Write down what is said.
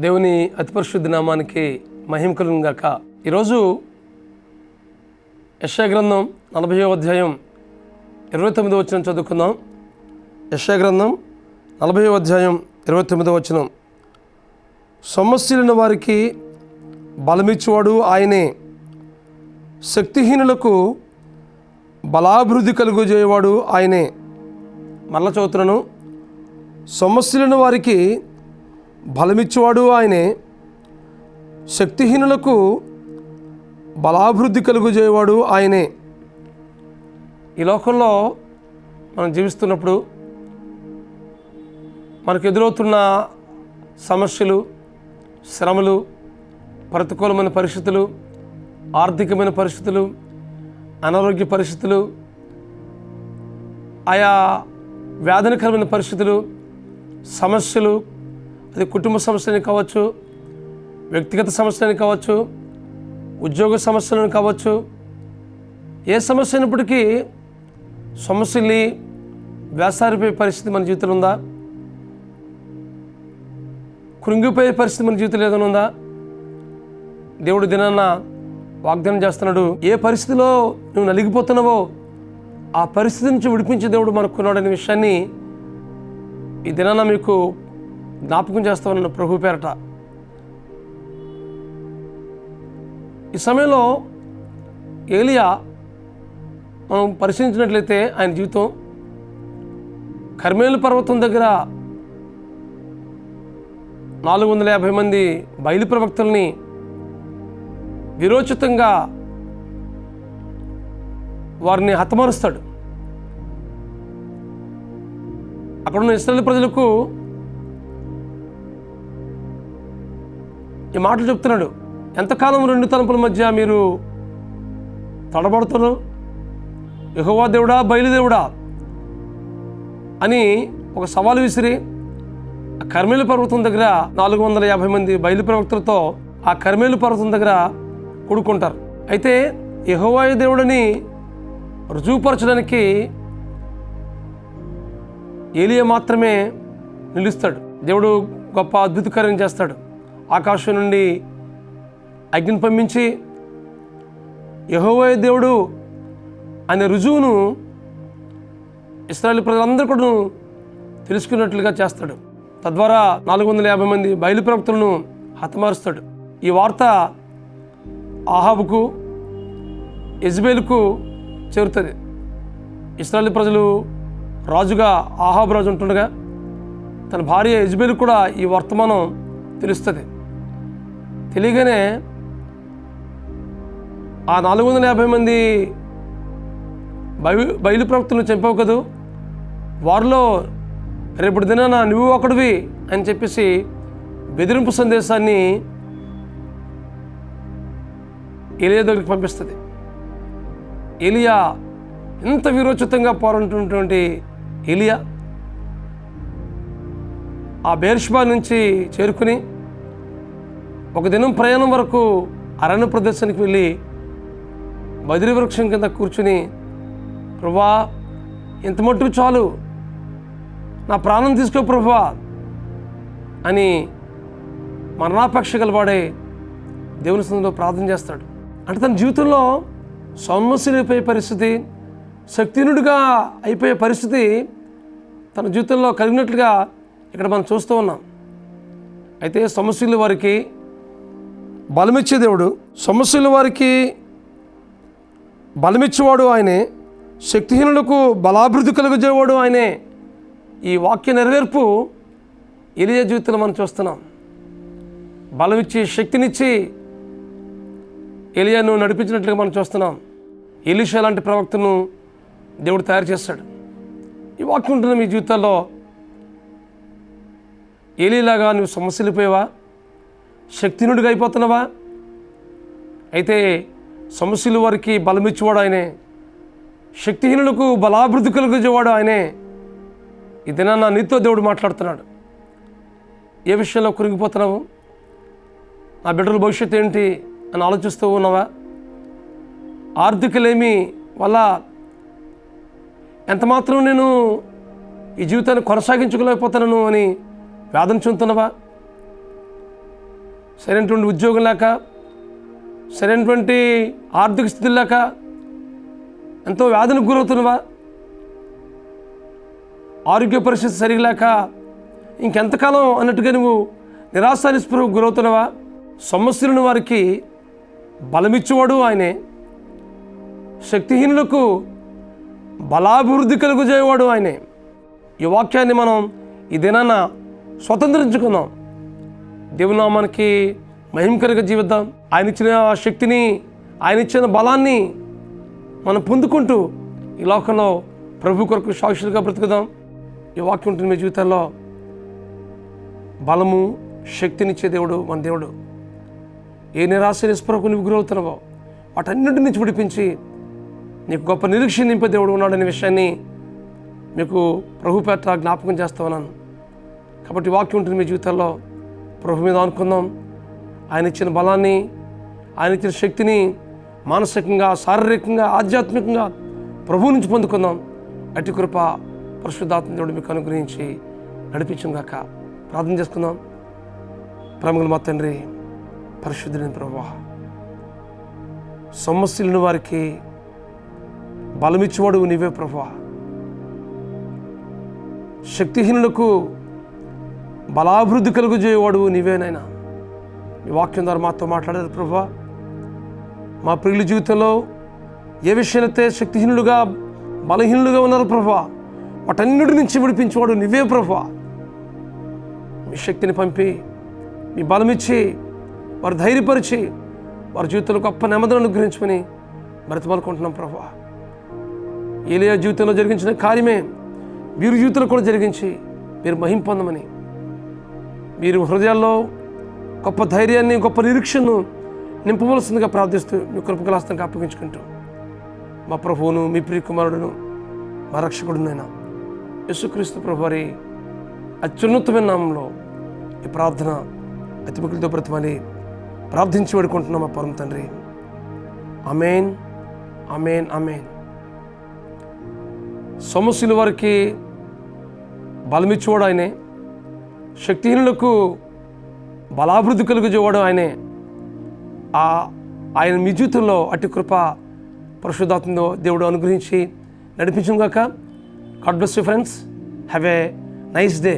దేవుని అతి పరిశుద్ధ నామానికి మహిమ కలుగును గాక. ఈరోజు యెషయా గ్రంథం 40వ అధ్యాయం 29వ వచనం చదువుకుందాం. యెషయా గ్రంథం 40వ అధ్యాయం 29వ వచనం. సొమ్మసిల్లిన వారికి బలమిచ్చువాడు ఆయనే, శక్తిహీనులకు బలాభివృద్ధి కలుగజేయవాడు ఆయనే. మరల చదువుతున్నాను. సొమ్మసిల్లిన వారికి బలమిచ్చేవాడు ఆయనే, శక్తిహీనులకు బలాభివృద్ధి కలుగజేయవాడు ఆయనే. ఈ లోకంలో మనం జీవిస్తున్నప్పుడు మనకు ఎదురవుతున్న సమస్యలు, శ్రమలు, ప్రతికూలమైన పరిస్థితులు, ఆర్థికమైన పరిస్థితులు, అనారోగ్య పరిస్థితులు, ఆయా వేదనకరమైన పరిస్థితులు, సమస్యలు, అది కుటుంబ సమస్యలని కావచ్చు, వ్యక్తిగత సమస్యలని కావచ్చు, ఉద్యోగ సమస్యలను కావచ్చు, ఏ సమస్య అయినప్పటికీ సమస్యల్ని వేసారిపోయే పరిస్థితి మన జీవితంలో ఉందా? కృంగిపోయే పరిస్థితి మన జీవితంలో ఏదైనా ఉందా? దేవుడు దినాన్న వాగ్దానం చేస్తున్నాడు, ఏ పరిస్థితిలో నువ్వు నలిగిపోతున్నావో ఆ పరిస్థితి నుంచి విడిపించే దేవుడు మనకున్నాడనే విషయాన్ని ఈ దినాన మీకు జ్ఞాపకం చేస్తామన్న ప్రభు పేరట. ఈ సమయంలో ఏలియా మనం పరిశీలించినట్లయితే ఆయన జీవితం కర్మేలు పర్వతం దగ్గర 450 మంది బయలు ప్రవక్తల్ని విరోచితంగా వారిని హతమారుస్తాడు. అక్కడున్న ఇశ్రాయేలు ప్రజలకు ఈ మాటలు చెప్తున్నాడు. ఎంతకాలం రెండు తలంపుల మధ్య మీరు తడబడుతున్నారు? యెహోవా దేవుడా, బయలుదేవుడా అని ఒక సవాలు విసిరి ఆ కర్మేలు పర్వతం దగ్గర 450 మంది బయలు ప్రవక్తలతో ఆ కర్మేలు పర్వతం దగ్గర కూడుకుంటారు. అయితే యెహోవా దేవుడని రుజువుపరచడానికి ఏలియా మాత్రమే నిలుస్తాడు. దేవుడు గొప్ప అద్భుత కార్యం చేస్తాడు. ఆకాశం నుండి అగ్నిని పంపించి యెహోవా దేవుడు అనే రుజువును ఇశ్రాయేలు ప్రజలందరూ కూడా తెలుసుకున్నట్లుగా చేస్తాడు. తద్వారా 450 మంది బయలు ప్రవక్తలను హతమారుస్తాడు. ఈ వార్త ఆహాబుకు, యెజబెలుకు చేరుతుంది. ఇశ్రాయేలు ప్రజలు రాజుగా ఆహాబు రాజు ఉంటుండగా తన భార్య యెజబెలు కూడా ఈ వర్తమానం తెలుస్తుంది. తెలియగానే ఆ 450 మంది బయలు ప్రవక్తలను చంపావు కదూ, వారిలో రేపటి దినాన నువ్వు ఒకడివి అని చెప్పేసి బెదిరింపు సందేశాన్ని ఏలియా దగ్గరికి పంపిస్తుంది. ఏలియా ఎంత విరోచితంగా పోరాడుతున్నటువంటి ఏలియా ఆ బెయేర్షెబా నుంచి చేరుకుని ఒక దినం ప్రయాణం వరకు అరణ్య ప్రదేశానికి వెళ్ళి బదిరి వృక్షం కింద కూర్చుని, ప్రభువా ఇంత మట్టుకు చాలు, నా ప్రాణం తీసుకో ప్రభువా అని మరణాపేక్ష గలవాడే దేవుని సన్నిధిలో ప్రార్థన చేస్తాడు. అంటే తన జీవితంలో సొమ్మసిల్లిపోయే పరిస్థితి, శక్తిహీనుడిగా అయిపోయే పరిస్థితి తన జీవితంలో కలిగినట్లుగా ఇక్కడ మనం చూస్తూ ఉన్నాం. అయితే సొమ్మసిల్లి వారికి బలమిచ్చే దేవుడు, సొమ్మసిల్లి వారికి బలమిచ్చేవాడు ఆయనే, శక్తిహీనులకు బలాభివృద్ధి కలుగజేవాడు ఆయనే. ఈ వాక్య నెరవేర్పు ఏలియా జీవితంలో మనం చూస్తున్నాం. బలమిచ్చి శక్తినిచ్చి ఏలియాను నడిపించినట్లుగా మనం చూస్తున్నాం. ఎలీషా లాంటి ప్రవక్తను దేవుడు తయారు చేస్తాడు. ఈ వాక్యం ఉంటున్న మీ జీవితాల్లో ఏలీలాగా నువ్వు సొమ్మసిల్లిపోయావా? శక్తిహీనుడిగా అయిపోతున్నావా? అయితే సమస్యలు వారికి బలమిచ్చేవాడు ఆయనే, శక్తిహీనులకు బలాభివృద్ధి కలుగజేవాడు ఆయనే. ఈ దినాన నీతో దేవుడు మాట్లాడుతున్నాడు. ఏ విషయంలో కురిగిపోతున్నావు? నా బిడ్డల భవిష్యత్తు ఏంటి అని ఆలోచిస్తూ ఉన్నావా? ఆర్థికలేమి వల్ల ఎంతమాత్రం నేను ఈ జీవితాన్ని కొనసాగించుకోలేకపోతున్నాను అని వేదన చెందుతున్నావా? సరైనటువంటి ఉద్యోగం లేక, సరైనటువంటి ఆర్థిక స్థితి లేక ఎంతో వ్యాధులకు గురవుతున్నావా? ఆరోగ్య పరిస్థితి సరిగా లేక ఇంకెంతకాలం అన్నట్టుగా నువ్వు నిరాశ నిస్పృహకు గురవుతున్నావా? సమస్యలను వారికి బలమిచ్చేవాడు ఆయనే, శక్తిహీనులకు బలాభివృద్ధి కలుగజేయవాడు ఆయనే. ఈ వాక్యాన్ని మనం ఈ దినాన స్వతంత్రించుకుందాం. దేవుని నామానికి మహిమకరంగా జీవిద్దాం. ఆయన ఇచ్చిన శక్తిని, ఆయన ఇచ్చిన బలాన్ని మనం పొందుకుంటూ ఈ లోకంలో ప్రభు కొరకు సాక్షులుగా బ్రతుకుదాం. ఈ వాక్యం ఉంటుంది మీ జీవితాల్లో. బలము, శక్తినిచ్చే దేవుడు మన దేవుడు. ఏ నిరాశ నిస్పృహకు నువ్వు గురవుతున్నావో వాటన్నింటి నుంచి విడిపించి నీకు గొప్ప నిరీక్షణ నింపే దేవుడు ఉన్నాడనే విషయాన్ని మీకు ప్రభు పేట జ్ఞాపకం చేస్తా ఉన్నాను. కాబట్టి వాక్యం ఉంటుంది మీ జీవితాల్లో. ప్రభు మీద అనుకుందాం. ఆయన ఇచ్చిన బలాన్ని, ఆయన ఇచ్చిన శక్తిని మానసికంగా, శారీరకంగా, ఆధ్యాత్మికంగా ప్రభువు నుంచి పొందుకుందాం. అట్టి కృప పరిశుద్ధాత్మ దేవుడు మీకు అనుగ్రహించి నడిపించుగాక. ప్రార్థన చేసుకుందాం. ప్రేమగల మా తండ్రి, పరిశుద్ధుడైన ప్రభువా, సమస్యలను వారికి బలమిచ్చేవాడు నీవే ప్రభువా. శక్తిహీనులకు బలాభివృద్ధి కలుగజేయవాడు నీవేనైనా. ఈ వాక్యం ద్వారా మాతో మాట్లాడారు ప్రభువా. మా ప్రియుల జీవితంలో ఏ విషయాలైతే శక్తిహీనులుగా, బలహీనులుగా ఉన్నారు ప్రభువా, వాటన్నిటి నుంచి విడిపించేవాడు నీవే ప్రభువా. మీ శక్తిని పంపి, మీ బలమిచ్చి, వారు ధైర్యపరిచి, వారి జీవితంలో గొప్ప నెమ్మదిని అనుగ్రహించమని బ్రతిమాలుకుంటున్నాం ప్రభువా. ఏలియా జీవితంలో జరిగించిన కార్యమే వీరి జీవితంలో కూడా జరిగించి మీరు మహిమ పొందమని, మీరు హృదయాల్లో గొప్ప ధైర్యాన్ని, గొప్ప నిరీక్షను నింపవలసిందిగా ప్రార్థిస్తూ మీ కృపగలాస్తానికి అప్పగించుకుంటూ మా ప్రభువును, మీ ప్రియ కుమారుడును, మా రక్షకుడునైనా యేసుక్రీస్తు ప్రభు వారి అత్యున్నతమైన నామంలో ఈ ప్రార్థన అతి మిక్కులతో బ్రతిమాలి ప్రార్థించి వేడుకుంటున్నాం మా పరమ తండ్రి. ఆమేన్, ఆమేన్, ఆమేన్. సమస్యల వారికి బలమిచ్చేవాడు ఆయనే, శక్తిహీనులకు బలాభివృద్ధి కలుగజేవాడు ఆయనే. ఆయన మీ జీవితంలో అట్టి కృప పరిశుద్ధాత్మతో దేవుడు అనుగ్రహించి నడిపించుగాక. God bless you friends. Have a nice day.